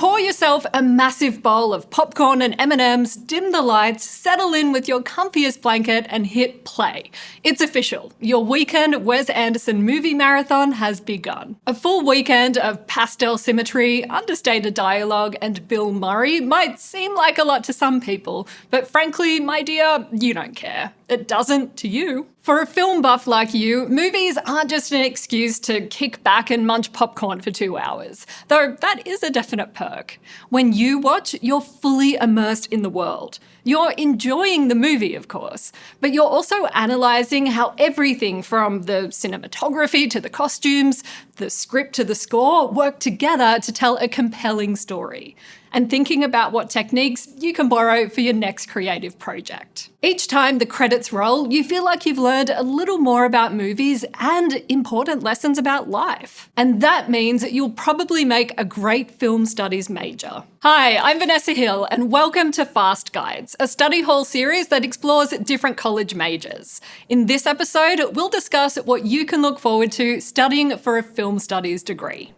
pour yourself a massive bowl of popcorn and M&Ms, dim the lights, settle in with your comfiest blanket and hit play. It's official. Your weekend Wes Anderson movie marathon has begun. A full weekend of pastel symmetry, understated dialogue and Bill Murray might seem like a lot to some people, but frankly, my dear, you don't care. It doesn't to you. For a film buff like you, movies aren't just an excuse to kick back and munch popcorn for 2 hours, though that is a definite perk. When you watch, you're fully immersed in the world. You're enjoying the movie, of course, but you're also analysing how everything from the cinematography to the costumes, the script to the score work together to tell a compelling story, and thinking about what techniques you can borrow for your next creative project. Each time the credits roll, you feel like you've learned a little more about movies and important lessons about life. And that means you'll probably make a great film studies major. Hi, I'm Vanessa Hill, and welcome to Fast Guides, a study hall series that explores different college majors. In this episode, we'll discuss what you can look forward to studying for a film studies degree.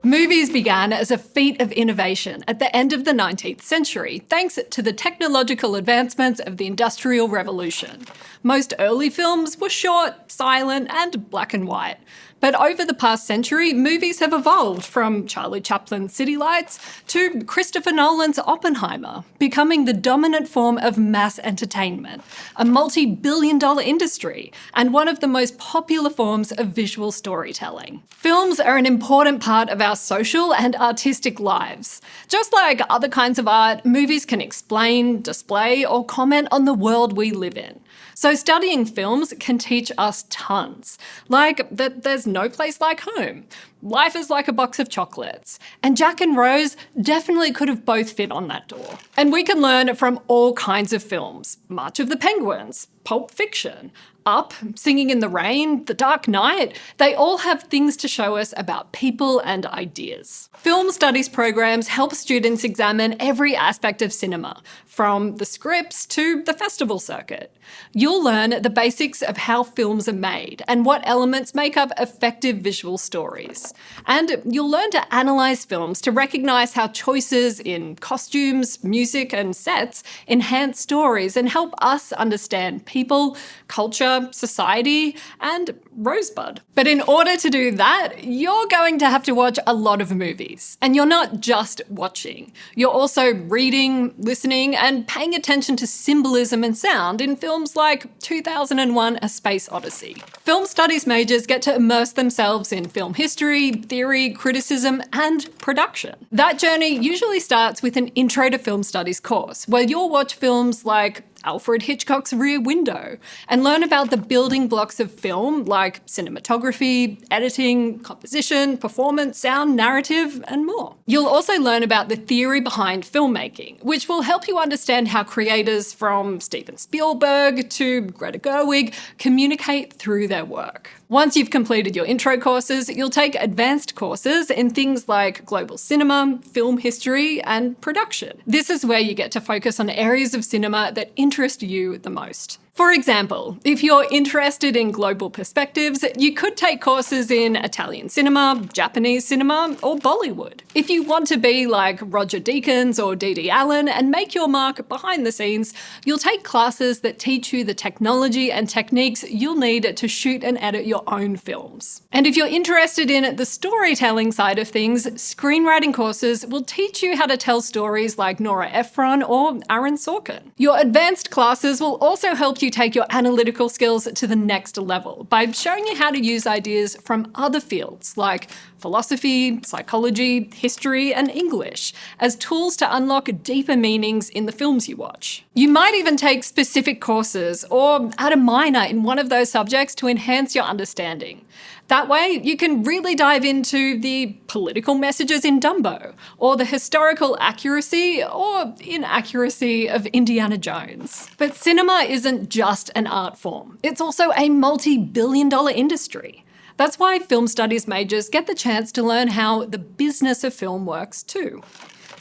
Movies began as a feat of innovation at the end of the 19th century, thanks to the technological advancements of the Industrial Revolution. Most early films were short, silent, and black and white. But over the past century, movies have evolved from Charlie Chaplin's City Lights to Christopher Nolan's Oppenheimer, becoming the dominant form of mass entertainment, a multi-billion-dollar industry, and one of the most popular forms of visual storytelling. Films are an important part of our social and artistic lives. Just like other kinds of art, movies can explain, display, or comment on the world we live in. So studying films can teach us tons, like that there's no place like home. Life is like a box of chocolates. And Jack and Rose definitely could have both fit on that door. And we can learn from all kinds of films. March of the Penguins, Pulp Fiction, Up, Singing in the Rain, The Dark Knight. They all have things to show us about people and ideas. Film studies programs help students examine every aspect of cinema, from the scripts to the festival circuit. You'll learn the basics of how films are made and what elements make up effective visual stories. And you'll learn to analyse films to recognise how choices in costumes, music and sets enhance stories and help us understand people, culture, society, and Rosebud. But in order to do that, you're going to have to watch a lot of movies. And you're not just watching. You're also reading, listening, and paying attention to symbolism and sound in films like 2001: A Space Odyssey. Film studies majors get to immerse themselves in film history, theory, criticism, and production. That journey usually starts with an Intro to Film Studies course, where you'll watch films like Alfred Hitchcock's Rear Window and learn about the building blocks of film like cinematography, editing, composition, performance, sound, narrative, and more. You'll also learn about the theory behind filmmaking, which will help you understand how creators from Steven Spielberg to Greta Gerwig communicate through their work. Once you've completed your intro courses, you'll take advanced courses in things like global cinema, film history, and production. This is where you get to focus on areas of cinema that interest you the most. For example, if you're interested in global perspectives, you could take courses in Italian cinema, Japanese cinema, or Bollywood. If you want to be like Roger Deakins or Dee Dee Allen and make your mark behind the scenes, you'll take classes that teach you the technology and techniques you'll need to shoot and edit your own films. And if you're interested in the storytelling side of things, screenwriting courses will teach you how to tell stories like Nora Ephron or Aaron Sorkin. Your advanced classes will also help you take your analytical skills to the next level by showing you how to use ideas from other fields like philosophy, psychology, history, and English as tools to unlock deeper meanings in the films you watch. You might even take specific courses or add a minor in one of those subjects to enhance your understanding. That way, you can really dive into the political messages in Dumbo, or the historical accuracy or inaccuracy of Indiana Jones. But cinema isn't just an art form. It's also a multi-billion-dollar industry. That's why film studies majors get the chance to learn how the business of film works too.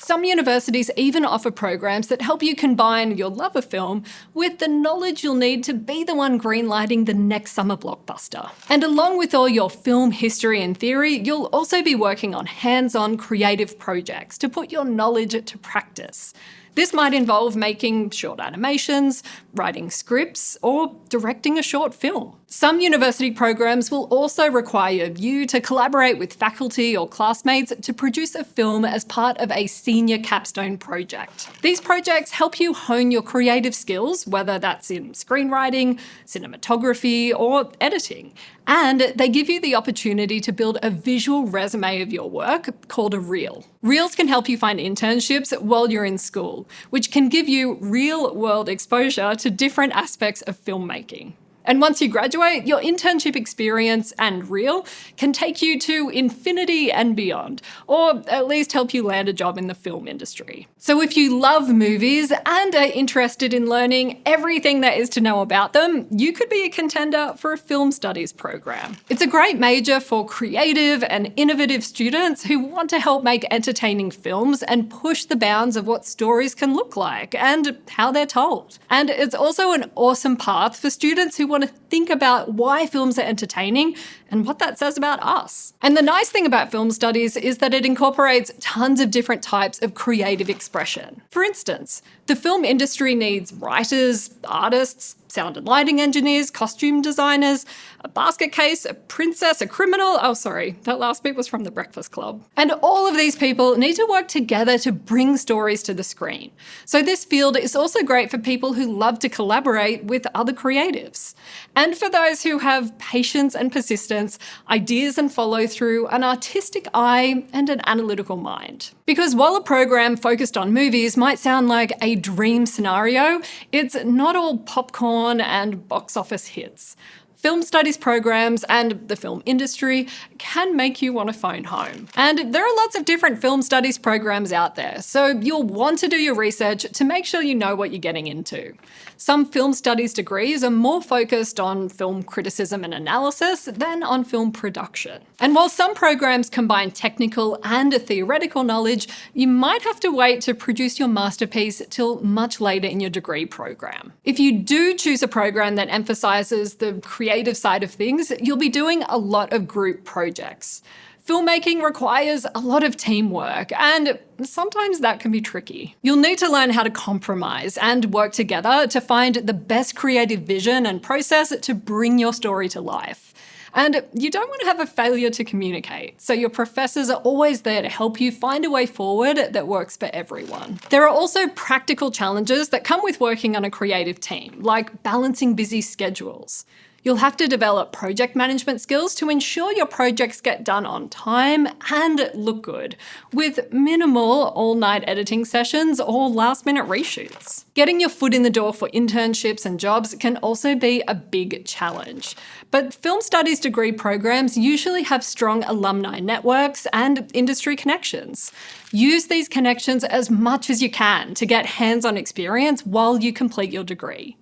Some universities even offer programs that help you combine your love of film with the knowledge you'll need to be the one greenlighting the next summer blockbuster. And along with all your film history and theory, you'll also be working on hands-on creative projects to put your knowledge to practice. This might involve making short animations, writing scripts, or directing a short film. Some university programs will also require you to collaborate with faculty or classmates to produce a film as part of a senior capstone project. These projects help you hone your creative skills, whether that's in screenwriting, cinematography, or editing. And they give you the opportunity to build a visual resume of your work called a reel. Reels can help you find internships while you're in school, which can give you real-world exposure to different aspects of filmmaking. And once you graduate, your internship experience and reel can take you to infinity and beyond, or at least help you land a job in the film industry. So if you love movies and are interested in learning everything there is to know about them, you could be a contender for a film studies program. It's a great major for creative and innovative students who want to help make entertaining films and push the bounds of what stories can look like and how they're told. And it's also an awesome path for students who want to think about why films are entertaining and what that says about us. And the nice thing about film studies is that it incorporates tons of different types of creative expression. For instance, the film industry needs writers, artists, sound and lighting engineers, costume designers, a basket case, a princess, a criminal. Oh, sorry, that last bit was from The Breakfast Club. And all of these people need to work together to bring stories to the screen. So this field is also great for people who love to collaborate with other creatives. And for those who have patience and persistence, ideas and follow through, an artistic eye, and an analytical mind. Because while a program focused on movies might sound like a dream scenario, it's not all popcorn and box office hits. Film studies programs and the film industry can make you want to phone home. And there are lots of different film studies programs out there, so you'll want to do your research to make sure you know what you're getting into. Some film studies degrees are more focused on film criticism and analysis than on film production. And while some programs combine technical and theoretical knowledge, you might have to wait to produce your masterpiece till much later in your degree program. If you do choose a program that emphasises the creative side of things, you'll be doing a lot of group projects. Filmmaking requires a lot of teamwork, and sometimes that can be tricky. You'll need to learn how to compromise and work together to find the best creative vision and process to bring your story to life. And you don't want to have a failure to communicate, so your professors are always there to help you find a way forward that works for everyone. There are also practical challenges that come with working on a creative team, like balancing busy schedules. You'll have to develop project management skills to ensure your projects get done on time and look good, with minimal all-night editing sessions or last-minute reshoots. Getting your foot in the door for internships and jobs can also be a big challenge. But film studies degree programs usually have strong alumni networks and industry connections. Use these connections as much as you can to get hands-on experience while you complete your degree.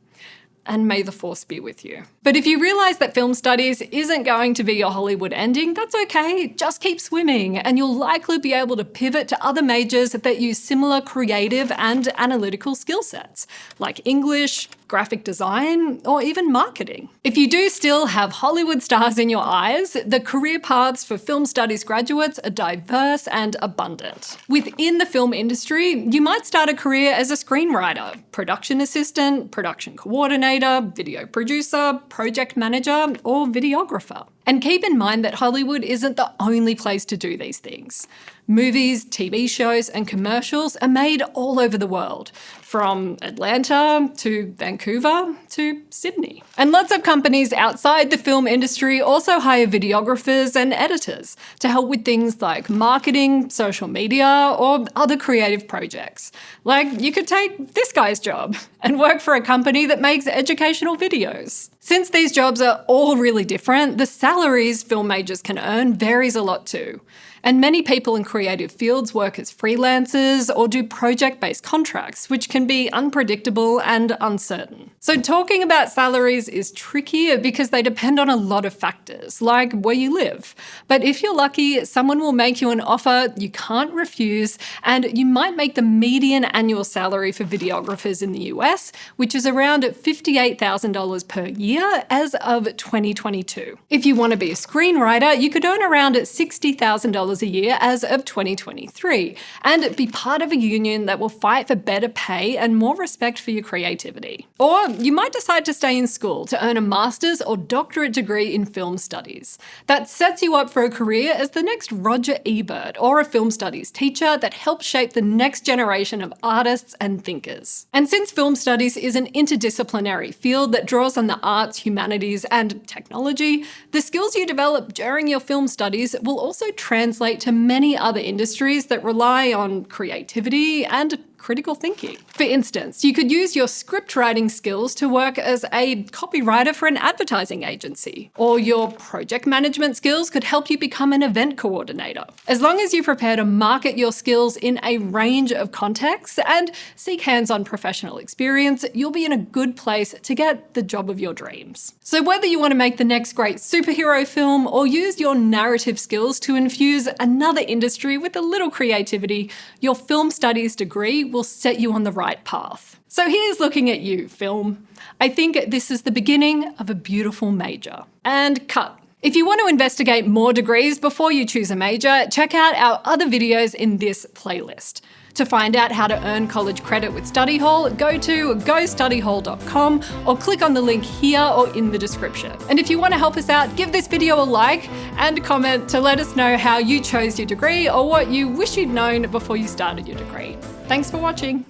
And may the force be with you. But if you realise that film studies isn't going to be your Hollywood ending, that's okay. Just keep swimming, and you'll likely be able to pivot to other majors that use similar creative and analytical skill sets, like English, graphic design, or even marketing. If you do still have Hollywood stars in your eyes, the career paths for film studies graduates are diverse and abundant. Within the film industry, you might start a career as a screenwriter, production assistant, production coordinator, video producer, project manager, or videographer. And keep in mind that Hollywood isn't the only place to do these things. Movies, TV shows, and commercials are made all over the world, from Atlanta to Vancouver to Sydney. And lots of companies outside the film industry also hire videographers and editors to help with things like marketing, social media, or other creative projects. Like, you could take this guy's job and work for a company that makes educational videos. Since these jobs are all really different, the salaries film majors can earn varies a lot too. And many people in creative fields work as freelancers or do project-based contracts, which can be unpredictable and uncertain. So talking about salaries is trickier because they depend on a lot of factors, like where you live. But if you're lucky, someone will make you an offer you can't refuse, and you might make the median annual salary for videographers in the US, which is around $58,000 per year as of 2022. If you want to be a screenwriter, you could earn around $60,000 a year as of 2023, and be part of a union that will fight for better pay and more respect for your creativity. Or you might decide to stay in school to earn a master's or doctorate degree in film studies. That sets you up for a career as the next Roger Ebert or a film studies teacher that helps shape the next generation of artists and thinkers. And since film studies is an interdisciplinary field that draws on the arts, humanities, and technology, the skills you develop during your film studies will also translate to many other industries that rely on creativity and critical thinking. For instance, you could use your script writing skills to work as a copywriter for an advertising agency, or your project management skills could help you become an event coordinator. As long as you prepare to market your skills in a range of contexts and seek hands-on professional experience, you'll be in a good place to get the job of your dreams. So whether you want to make the next great superhero film or use your narrative skills to infuse another industry with a little creativity, your film studies degree will set you on the right path. So here's looking at you, film. I think this is the beginning of a beautiful major. And cut. If you want to investigate more degrees before you choose a major, check out our other videos in this playlist. To find out how to earn college credit with Study Hall, go to gostudyhall.com or click on the link here or in the description. And if you want to help us out, give this video a like and comment to let us know how you chose your degree or what you wish you'd known before you started your degree. Thanks for watching.